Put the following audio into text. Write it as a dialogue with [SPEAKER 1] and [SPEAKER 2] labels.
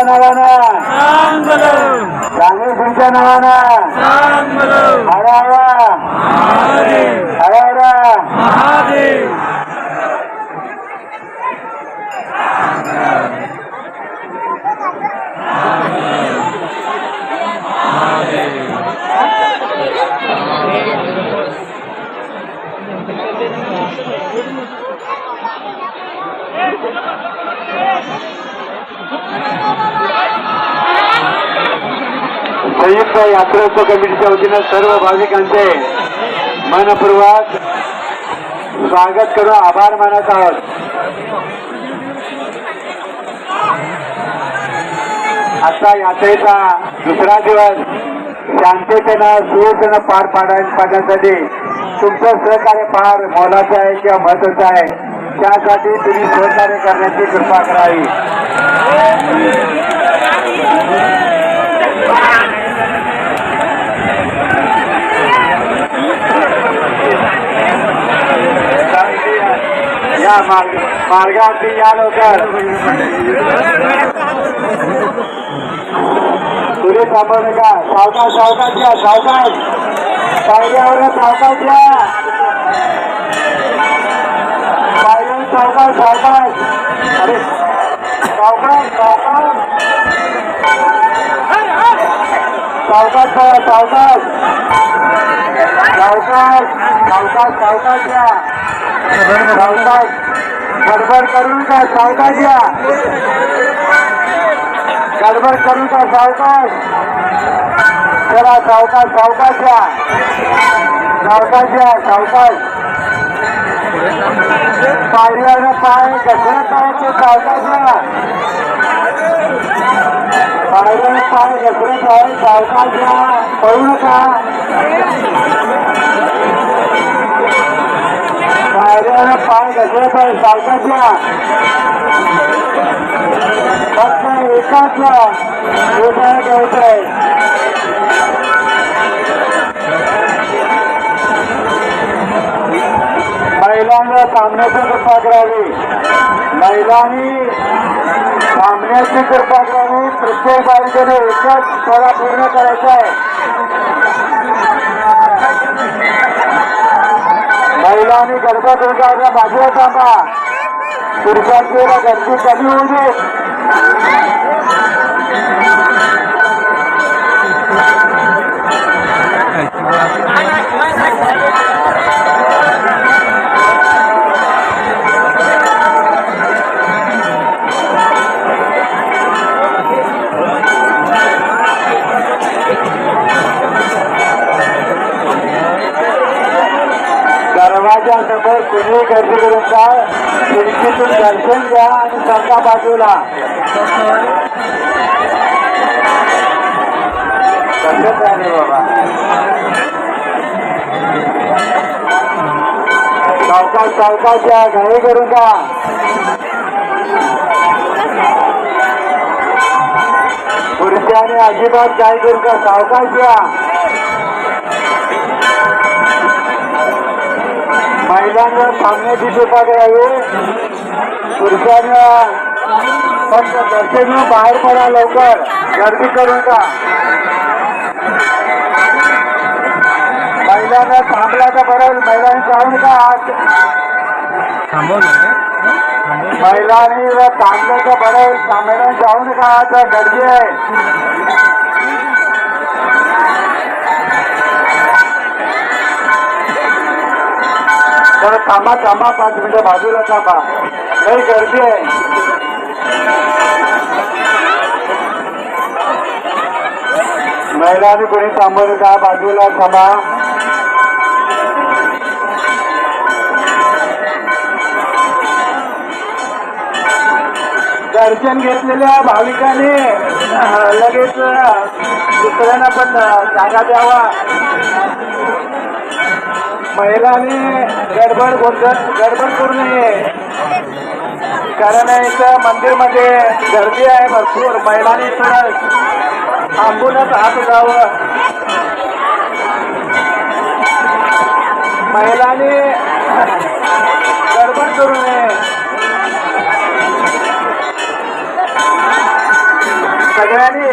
[SPEAKER 1] नावानं ज्ञानेश्वरीच्या नावानं हर हर महादेव. संयुक्त यात्रोत्सव कमिटीच्या वतीनं सर्व भाविकांचे मनपूर्वक स्वागत करून आभार मानत आहोत. आता यात्रेचा दुसरा दिवस शांततेनं सुयोजन पार पाडण्यासाठी तुमचं सहकार्य फार मोलाचं आहे किंवा महत्वाचं आहे. त्यासाठी तुम्ही सहकार्य करण्याची कृपा करावी. या मार्गावरती या लवकर. पुढे थांबवू नका. सावकाश सावकाश या. सावकाश पायऱ्यावर सावकाश या. पायऱ्या सावकाश सावकाश. अरे सावकाश सावकाश सावकाश सावकाश सावकाश सावकाश सावकाश या. सावकाश गडबड करू नका. सावकाश या. गडबड करू नका. सावकाश. चला सावकाश सावकाश या. सावकाश या. सावकाश. पायऱ्यानं पाय घसरत आहे ते सावकाश या. पायऱ्यानं पाय घसरत आहे. सावकाश या. पळू नका. पायऱ्यानं पाय घसरत आहे. सावकाश या. फक्त एकाच घ्यायचं आहे. महिलांना थांबण्याची कृपा करावी. महिलांनी थांबण्याची कृपा करावी. प्रत्येक बाईकडे एकच सोडा पूर्ण करायचा आहे. महिलांनी गडबड होता बाजूला थांबा. पुरुषांची गर्दी कमी होऊ दे. दरवाजा समोर कुणी गर्दी करून जा. खिडकीतून दर्शन घ्या आणि सरका बाजूला. कसं झाले बाबा. सावकाश सावकाश या. घाई करून जा. पुरुषाने अजिबात घाई करू का. सावकाश या. महिलांना थांबण्याची कृपा करावी. पुरुषांना फक्त दर्शन बाहेर पडा. लवकर गर्दी करू नका. महिलांना थांबला तर बरं. महिलांनी जाऊ नका. आज महिलांनी थांबलं तर बरं. महिलांनी जाऊ नका. आज गर्दी आहे. तर थांबा थांबा. 5 मिनिटं बाजूला थांबा. काही गर्दी आहे. महिलांनी कोणी थांबवलं का. बाजूला थांबा. दर्शन घेतलेल्या भाविकांनी लगेच दुसऱ्यांना पण जागा द्यावा. महिलांनी गडबड करू नये. कारण इथं मंदिरमध्ये गर्दी आहे भरपूर. महिलांनी थोडं थांबूनच हात उठावं. महिलांनी गडबड करू नये. सगळ्यांनी